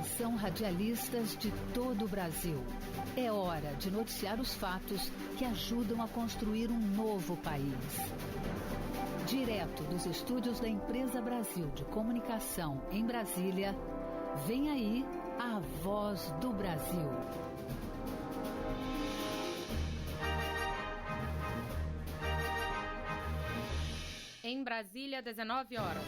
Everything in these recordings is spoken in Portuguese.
Atenção, radialistas de todo o Brasil. É hora de noticiar os fatos que ajudam a construir um novo país. Direto dos estúdios da Empresa Brasil de Comunicação em Brasília, vem aí a Voz do Brasil. Em Brasília, 19 horas.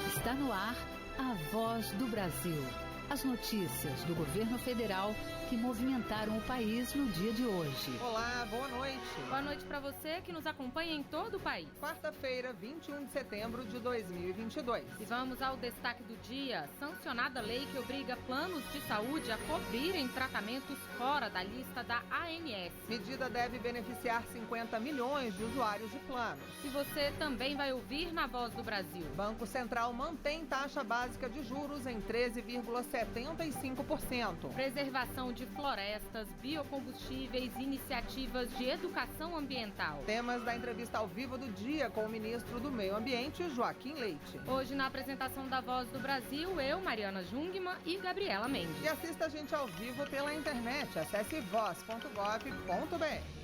Está no ar a Voz do Brasil. As notícias do governo federal que movimentaram o país no dia de hoje. Olá, boa noite. Boa noite para você que nos acompanha em todo o país. Quarta-feira, 21 de setembro de 2022. E vamos ao destaque do dia. Sancionada lei que obriga planos de saúde a cobrirem tratamentos fora da lista da ANS. Medida deve beneficiar 50 milhões de usuários de planos. E você também vai ouvir na Voz do Brasil. Banco Central mantém taxa básica de juros em 13,75%. Preservação de florestas, biocombustíveis e iniciativas de educação ambiental. Temas da entrevista ao vivo do dia com o ministro do Meio Ambiente, Joaquim Leite. Hoje, na apresentação da Voz do Brasil, eu, Mariana Jungmann e Gabriela Mendes. E assista a gente ao vivo pela internet. Acesse voz.gov.br.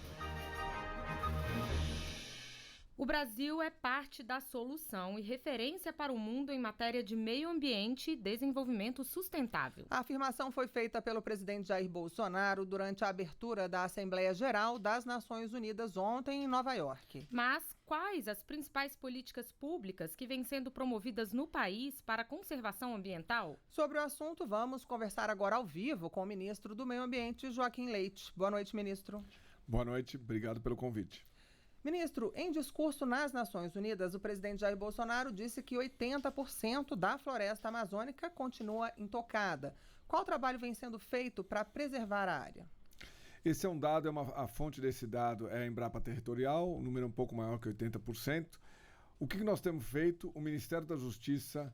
O Brasil é parte da solução e referência para o mundo em matéria de meio ambiente e desenvolvimento sustentável. A afirmação foi feita pelo presidente Jair Bolsonaro durante a abertura da Assembleia Geral das Nações Unidas ontem em Nova York. Mas quais as principais políticas públicas que vêm sendo promovidas no país para a conservação ambiental? Sobre o assunto, vamos conversar agora ao vivo com o ministro do Meio Ambiente, Joaquim Leite. Boa noite, ministro. Boa noite, obrigado pelo convite. Ministro, em discurso nas Nações Unidas, o presidente Jair Bolsonaro disse que 80% da floresta amazônica continua intocada. Qual trabalho vem sendo feito para preservar a área? Esse é um dado, a fonte desse dado é a Embrapa Territorial, um número um pouco maior que 80%. O que nós temos feito? O Ministério da Justiça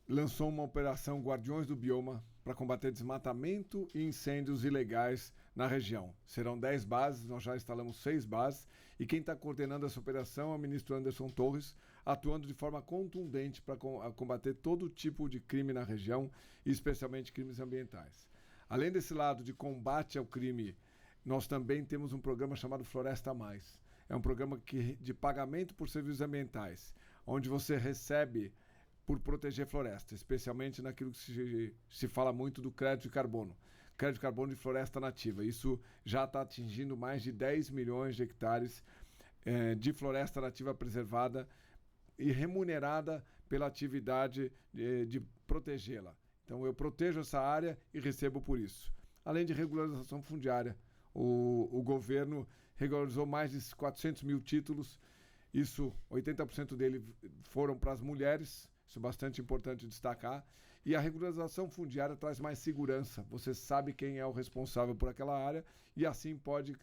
lançou uma operação Guardiões do Bioma para combater desmatamento e incêndios ilegais na região. Serão 10 bases, nós já instalamos 6 bases, e quem está coordenando essa operação é o ministro Anderson Torres, atuando de forma contundente para combater todo tipo de crime na região, e especialmente crimes ambientais. Além desse lado de combate ao crime, nós também temos um programa chamado Floresta Mais. É um programa de pagamento por serviços ambientais, onde você recebe por proteger floresta, especialmente naquilo que se fala muito do crédito de carbono. Crédito de carbono de floresta nativa. Isso já está atingindo mais de 10 milhões de hectares de floresta nativa preservada e remunerada pela atividade de protegê-la. Então eu protejo essa área e recebo por isso. Além de regularização fundiária, o governo regularizou mais de 400 mil títulos. Isso, 80% dele foram para as mulheres. Isso é bastante importante destacar. E a regularização fundiária traz mais segurança. Você sabe quem é o responsável por aquela área e assim pode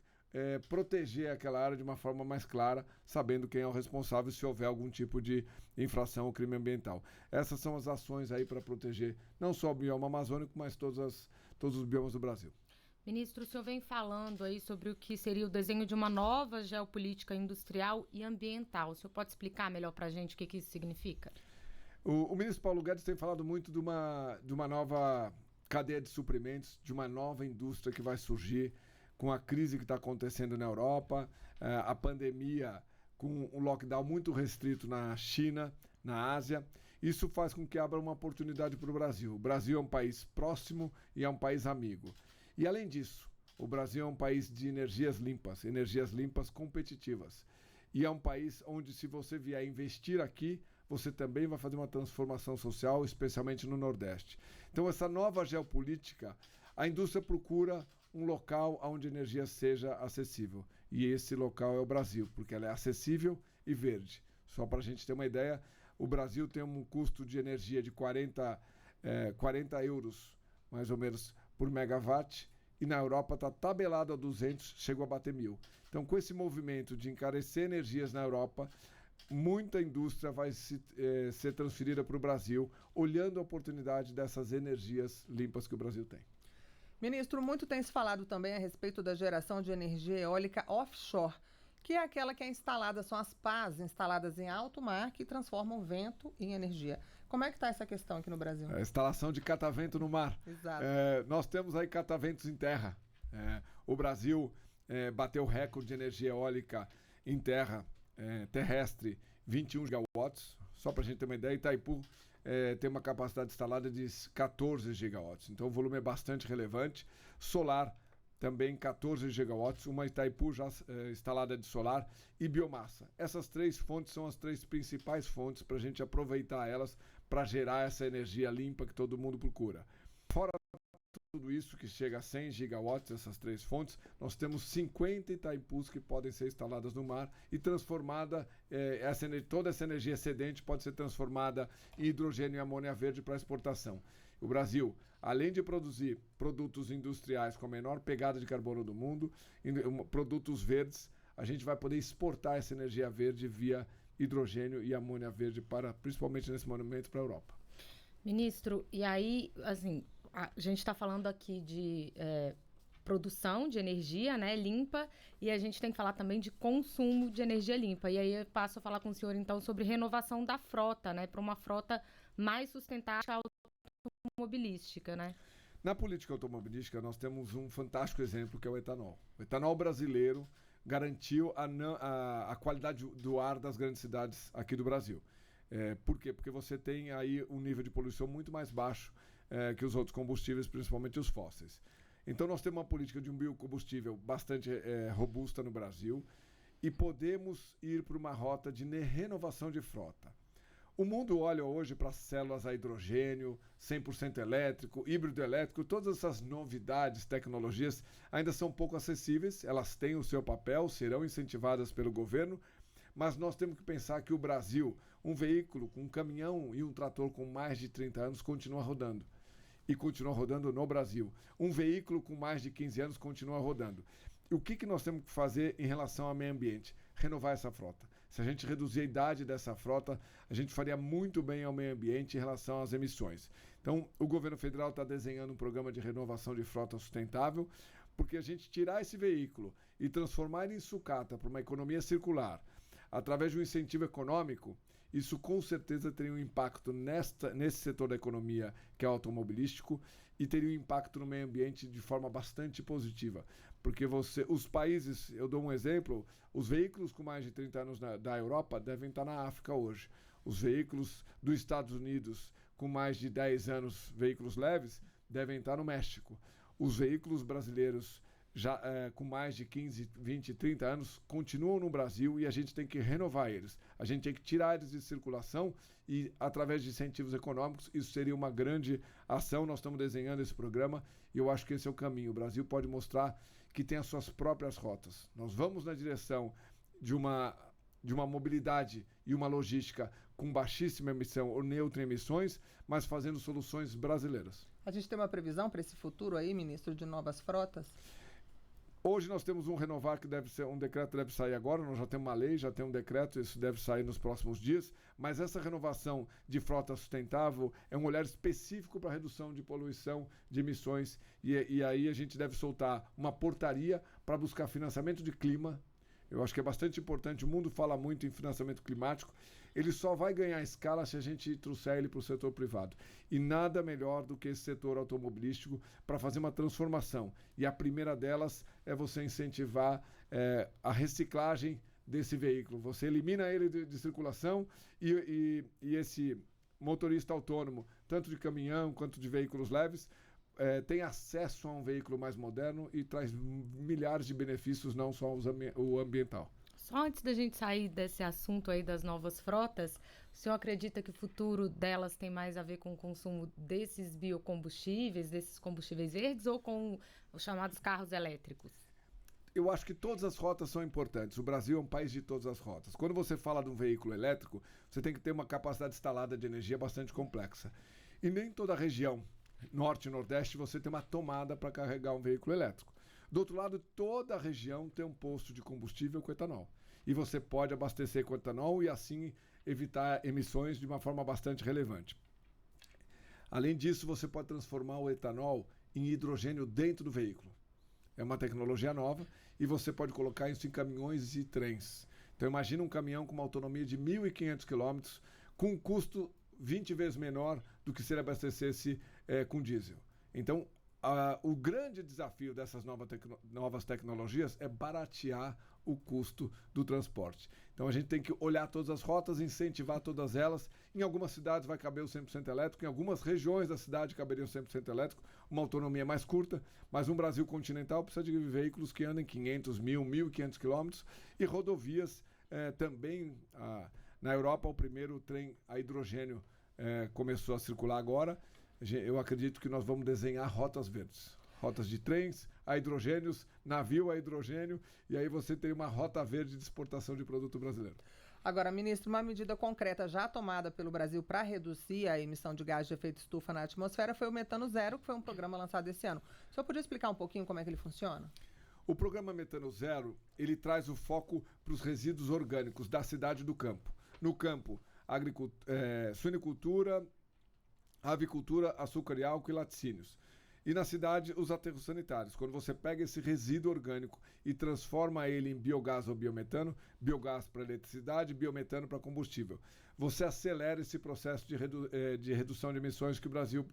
proteger aquela área de uma forma mais clara, sabendo quem é o responsável se houver algum tipo de infração ou crime ambiental. Essas são as ações aí para proteger não só o bioma amazônico, mas todos os biomas do Brasil. Ministro, o senhor vem falando aí sobre o que seria o desenho de uma nova geopolítica industrial e ambiental. O senhor pode explicar melhor para a gente o que isso significa? O ministro Paulo Guedes tem falado muito de uma nova cadeia de suprimentos, de uma nova indústria que vai surgir com a crise que está acontecendo na Europa, a pandemia com um lockdown muito restrito na China, na Ásia. Isso faz com que abra uma oportunidade para o Brasil. O Brasil é um país próximo e é um país amigo. E além disso, o Brasil é um país de energias limpas competitivas. E é um país onde, se você vier investir aqui, você também vai fazer uma transformação social, especialmente no Nordeste. Então, essa nova geopolítica, a indústria procura um local onde a energia seja acessível. E esse local é o Brasil, porque ela é acessível e verde. Só para a gente ter uma ideia, o Brasil tem um custo de energia de 40 euros, mais ou menos, por megawatt, e na Europa está tabelado a 200, chegou a bater 1.000. Então, com esse movimento de encarecer energias na Europa, muita indústria vai ser transferida para o Brasil, olhando a oportunidade dessas energias limpas que o Brasil tem. Ministro, muito tem se falado também a respeito da geração de energia eólica offshore, que é aquela que é instalada, são as pás instaladas em alto mar que transformam vento em energia. Como é que está essa questão aqui no Brasil? A instalação de catavento no mar. Exato. Nós temos aí cataventos em terra. O Brasil bateu recorde de energia eólica em terra, terrestre, 21 gigawatts. Só para a gente ter uma ideia, Itaipu tem uma capacidade instalada de 14 gigawatts. Então o volume é bastante relevante. Solar também 14 gigawatts, uma Itaipu já instalada de solar e biomassa. Essas 3 fontes são as 3 principais fontes para a gente aproveitar elas para gerar essa energia limpa que todo mundo procura. Fora tudo isso, que chega a 100 gigawatts, essas 3 fontes, nós temos 50 Itaipus que podem ser instaladas no mar e transformada, toda essa energia excedente pode ser transformada em hidrogênio e amônia verde para exportação. O Brasil, além de produzir produtos industriais com a menor pegada de carbono do mundo, produtos verdes, a gente vai poder exportar essa energia verde via hidrogênio e amônia verde, principalmente nesse momento, para a Europa. Ministro, e aí, assim, a gente está falando aqui de produção de energia, né, limpa, e a gente tem que falar também de consumo de energia limpa. E aí eu passo a falar com o senhor, então, sobre renovação da frota, né, para uma frota mais sustentável automobilística, né? Na política automobilística, nós temos um fantástico exemplo, que é o etanol. O etanol brasileiro garantiu a qualidade do ar das grandes cidades aqui do Brasil. Por quê? Porque você tem aí um nível de poluição muito mais baixo que os outros combustíveis, principalmente os fósseis. Então nós temos uma política de um biocombustível bastante robusta no Brasil e podemos ir para uma rota de renovação de frota. O mundo olha hoje para células a hidrogênio, 100% elétrico, híbrido elétrico, todas essas novidades, tecnologias ainda são pouco acessíveis, elas têm o seu papel, serão incentivadas pelo governo, mas nós temos que pensar que o Brasil, um veículo, um caminhão e um trator com mais de 30 anos continua rodando. E continua rodando no Brasil. Um veículo com mais de 15 anos continua rodando. E o que nós temos que fazer em relação ao meio ambiente? Renovar essa frota. Se a gente reduzir a idade dessa frota, a gente faria muito bem ao meio ambiente em relação às emissões. Então, o governo federal está desenhando um programa de renovação de frota sustentável, porque a gente tirar esse veículo e transformar ele em sucata para uma economia circular, através de um incentivo econômico, isso com certeza teria um impacto nesse setor da economia que é o automobilístico e teria um impacto no meio ambiente de forma bastante positiva. Porque os países, eu dou um exemplo, os veículos com mais de 30 anos da Europa devem estar na África hoje. Os veículos dos Estados Unidos com mais de 10 anos, veículos leves, devem estar no México. Os veículos brasileiros já com mais de 15, 20, 30 anos, continuam no Brasil e a gente tem que renovar eles. A gente tem que tirar eles de circulação e, através de incentivos econômicos, isso seria uma grande ação. Nós estamos desenhando esse programa e eu acho que esse é o caminho. O Brasil pode mostrar que tem as suas próprias rotas. Nós vamos na direção de uma mobilidade e uma logística com baixíssima emissão ou neutra em emissões, mas fazendo soluções brasileiras. A gente tem uma previsão para esse futuro aí, ministro, de novas frotas? Hoje nós temos um renovar que deve ser, um decreto deve sair agora, nós já temos uma lei, já tem um decreto, isso deve sair nos próximos dias, mas essa renovação de frota sustentável é um olhar específico para a redução de poluição, de emissões, e aí a gente deve soltar uma portaria para buscar financiamento de clima. Eu acho que é bastante importante, o mundo fala muito em financiamento climático, ele só vai ganhar escala se a gente trouxer ele para o setor privado. E nada melhor do que esse setor automobilístico para fazer uma transformação. E a primeira delas é você incentivar a reciclagem desse veículo. Você elimina ele de circulação e esse motorista autônomo, tanto de caminhão quanto de veículos leves, tem acesso a um veículo mais moderno e traz milhares de benefícios, não só o ambiental. Só antes da gente sair desse assunto aí das novas frotas, o senhor acredita que o futuro delas tem mais a ver com o consumo desses biocombustíveis, desses combustíveis verdes, ou com os chamados carros elétricos? Eu acho que todas as rotas são importantes. O Brasil é um país de todas as rotas. Quando você fala de um veículo elétrico, você tem que ter uma capacidade instalada de energia bastante complexa. E nem toda a região, norte e nordeste, você tem uma tomada para carregar um veículo elétrico. Do outro lado, toda a região tem um posto de combustível com etanol. E você pode abastecer com etanol e assim evitar emissões de uma forma bastante relevante. Além disso, você pode transformar o etanol em hidrogênio dentro do veículo. É uma tecnologia nova e você pode colocar isso em caminhões e trens. Então imagina um caminhão com uma autonomia de 1.500 quilômetros com um custo 20 vezes menor do que se ele abastecesse com diesel. Então, o grande desafio dessas novas tecnologias é baratear o custo do transporte. Então, a gente tem que olhar todas as rotas, incentivar todas elas. Em algumas cidades vai caber o 100% elétrico, em algumas regiões da cidade caberia o 100% elétrico, uma autonomia mais curta, mas um Brasil continental precisa de veículos que andem 500, 1.500 quilômetros e rodovias também. Na Europa, o primeiro trem a hidrogênio começou a circular agora. Eu acredito que nós vamos desenhar rotas verdes. Rotas de trens a hidrogênios, navio a hidrogênio, e aí você tem uma rota verde de exportação de produto brasileiro. Agora, ministro, uma medida concreta já tomada pelo Brasil para reduzir a emissão de gás de efeito estufa na atmosfera foi o Metano Zero, que foi um programa lançado esse ano. O senhor podia explicar um pouquinho como é que ele funciona? O programa Metano Zero, ele traz o foco para os resíduos orgânicos da cidade e do campo. No campo, suinicultura, avicultura, açúcar e álcool e laticínios. E na cidade, os aterros sanitários. Quando você pega esse resíduo orgânico e transforma ele em biogás ou biometano, biogás para eletricidade, biometano para combustível, você acelera esse processo de redução de emissões que o Brasil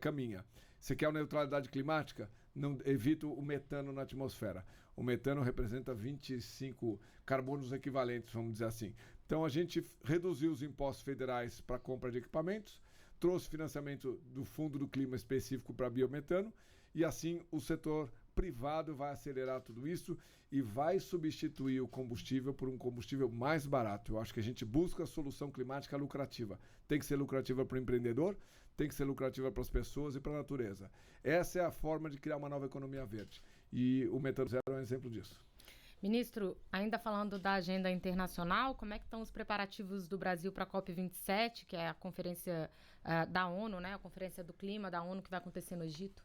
caminha. Você quer a neutralidade climática? Não evita o metano na atmosfera. O metano representa 25 carbonos equivalentes, vamos dizer assim. Então, a gente reduziu os impostos federais para compra de equipamentos, trouxe financiamento do Fundo do Clima específico para biometano e assim o setor privado vai acelerar tudo isso e vai substituir o combustível por um combustível mais barato. Eu acho que a gente busca a solução climática lucrativa. Tem que ser lucrativa para o empreendedor, tem que ser lucrativa para as pessoas e para a natureza. Essa é a forma de criar uma nova economia verde. E o Metano Zero é um exemplo disso. Ministro, ainda falando da agenda internacional, como é que estão os preparativos do Brasil para a COP27, que é a conferência da ONU, né? A conferência do clima da ONU que vai acontecer no Egito?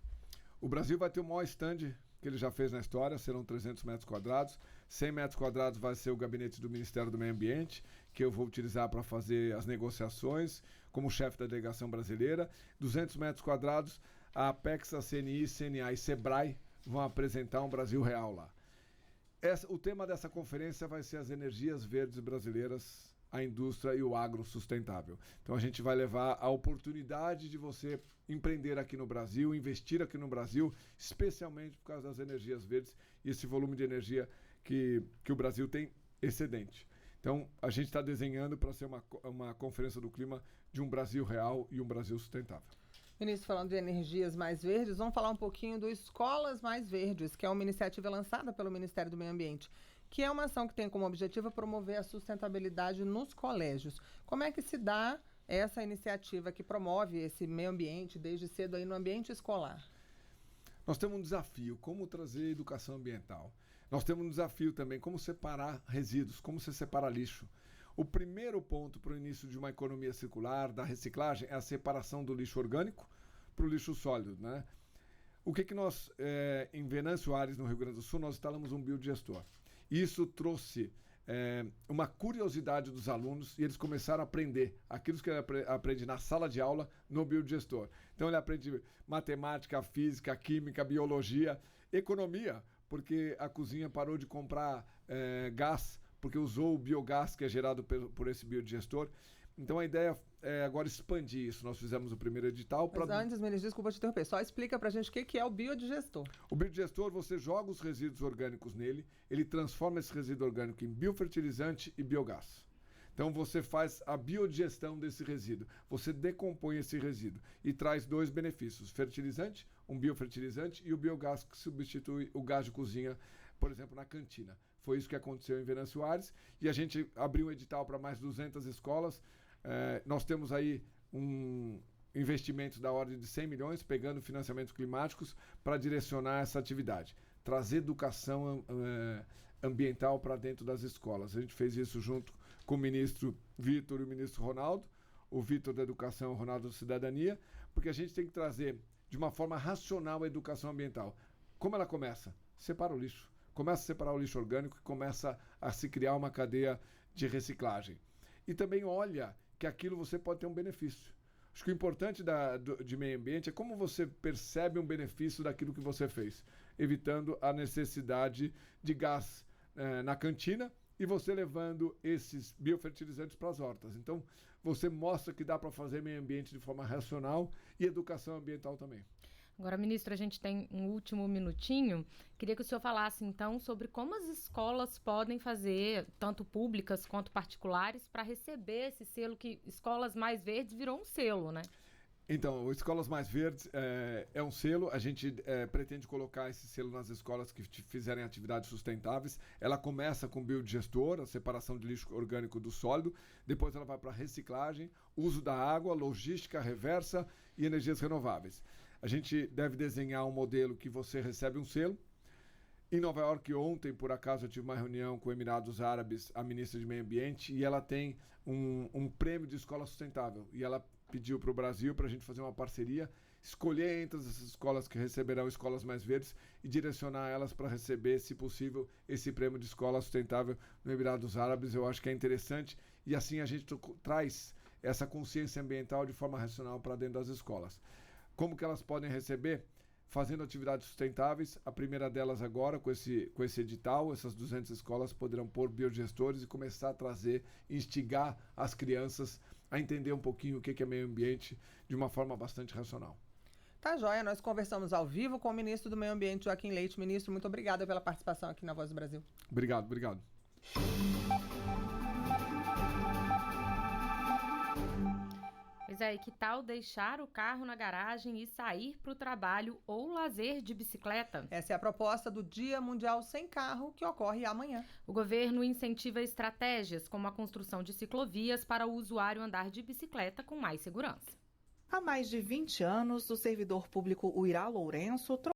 O Brasil vai ter o maior stand que ele já fez na história, serão 300 metros quadrados. 100 metros quadrados vai ser o gabinete do Ministério do Meio Ambiente, que eu vou utilizar para fazer as negociações como chefe da delegação brasileira. 200 metros quadrados, a Apex, a CNI, CNA e SEBRAE vão apresentar um Brasil real lá. O tema dessa conferência vai ser as energias verdes brasileiras, a indústria e o agro sustentável. Então a gente vai levar a oportunidade de você empreender aqui no Brasil, investir aqui no Brasil, especialmente por causa das energias verdes e esse volume de energia que o Brasil tem excedente. Então a gente está desenhando para ser uma conferência do clima de um Brasil real e um Brasil sustentável. Ministro, falando de energias mais verdes, vamos falar um pouquinho do Escolas Mais Verdes, que é uma iniciativa lançada pelo Ministério do Meio Ambiente, que é uma ação que tem como objetivo promover a sustentabilidade nos colégios. Como é que se dá essa iniciativa que promove esse meio ambiente desde cedo aí no ambiente escolar? Nós temos um desafio, como trazer educação ambiental. Nós temos um desafio também, como separar resíduos, como se separa lixo. O primeiro ponto para o início de uma economia circular, da reciclagem, é a separação do lixo orgânico para o lixo sólido, né? O que nós, em Venâncio Aires, no Rio Grande do Sul, nós instalamos um biodigestor. Isso trouxe uma curiosidade dos alunos e eles começaram a aprender aquilo que ele aprende na sala de aula no biodigestor. Então ele aprende matemática, física, química, biologia, economia, porque a cozinha parou de comprar gás, porque usou o biogás que é gerado por esse biodigestor. Então a ideia é agora expandir isso. Nós fizemos o primeiro edital. Mas antes, ministro, desculpa te interromper, só explica pra gente o que é o biodigestor. O biodigestor, você joga os resíduos orgânicos nele, ele transforma esse resíduo orgânico em biofertilizante e biogás. Então você faz a biodigestão desse resíduo, você decompõe esse resíduo e traz dois benefícios, fertilizante, um biofertilizante e o biogás que substitui o gás de cozinha, por exemplo, na cantina. Foi isso que aconteceu em Venâncio Aires e a gente abriu um edital para mais 200 escolas. Nós temos aí um investimento da ordem de 100 milhões, pegando financiamentos climáticos para direcionar essa atividade. Trazer educação ambiental para dentro das escolas. A gente fez isso junto com o ministro Vitor e o ministro Ronaldo, o Vitor da Educação e o Ronaldo da Cidadania, porque a gente tem que trazer de uma forma racional a educação ambiental. Como ela começa? Separa o lixo. Começa a separar o lixo orgânico e começa a se criar uma cadeia de reciclagem. E também olha que aquilo você pode ter um benefício. Acho que o importante de meio ambiente é como você percebe um benefício daquilo que você fez, evitando a necessidade de gás na cantina e você levando esses biofertilizantes para as hortas. Então, você mostra que dá para fazer meio ambiente de forma racional e educação ambiental também. Agora, ministro, a gente tem um último minutinho. Queria que o senhor falasse, então, sobre como as escolas podem fazer, tanto públicas quanto particulares, para receber esse selo que Escolas Mais Verdes virou um selo, né? Então, o Escolas Mais Verdes é um selo. A gente pretende colocar esse selo nas escolas que fizerem atividades sustentáveis. Ela começa com biodigestor, a separação de lixo orgânico do sólido. Depois ela vai para reciclagem, uso da água, logística reversa e energias renováveis. A gente deve desenhar um modelo que você recebe um selo. Em Nova York, ontem, por acaso, eu tive uma reunião com Emirados Árabes, a ministra de Meio Ambiente, e ela tem um prêmio de escola sustentável. E ela pediu para o Brasil para a gente fazer uma parceria, escolher entre essas escolas que receberão Escolas Mais Verdes e direcionar elas para receber, se possível, esse prêmio de escola sustentável no Emirados Árabes. Eu acho que é interessante e assim a gente traz essa consciência ambiental de forma racional para dentro das escolas. Como que elas podem receber? Fazendo atividades sustentáveis. A primeira delas agora, com esse edital, essas 200 escolas poderão pôr biogestores e começar a trazer, instigar as crianças a entender um pouquinho o que é meio ambiente de uma forma bastante racional. Tá joia, nós conversamos ao vivo com o ministro do Meio Ambiente, Joaquim Leite. Ministro, muito obrigada pela participação aqui na Voz do Brasil. Obrigado. Pois é, e que tal deixar o carro na garagem e sair para o trabalho ou lazer de bicicleta? Essa é a proposta do Dia Mundial Sem Carro, que ocorre amanhã. O governo incentiva estratégias como a construção de ciclovias para o usuário andar de bicicleta com mais segurança. Há mais de 20 anos, o servidor público Uirá Lourenço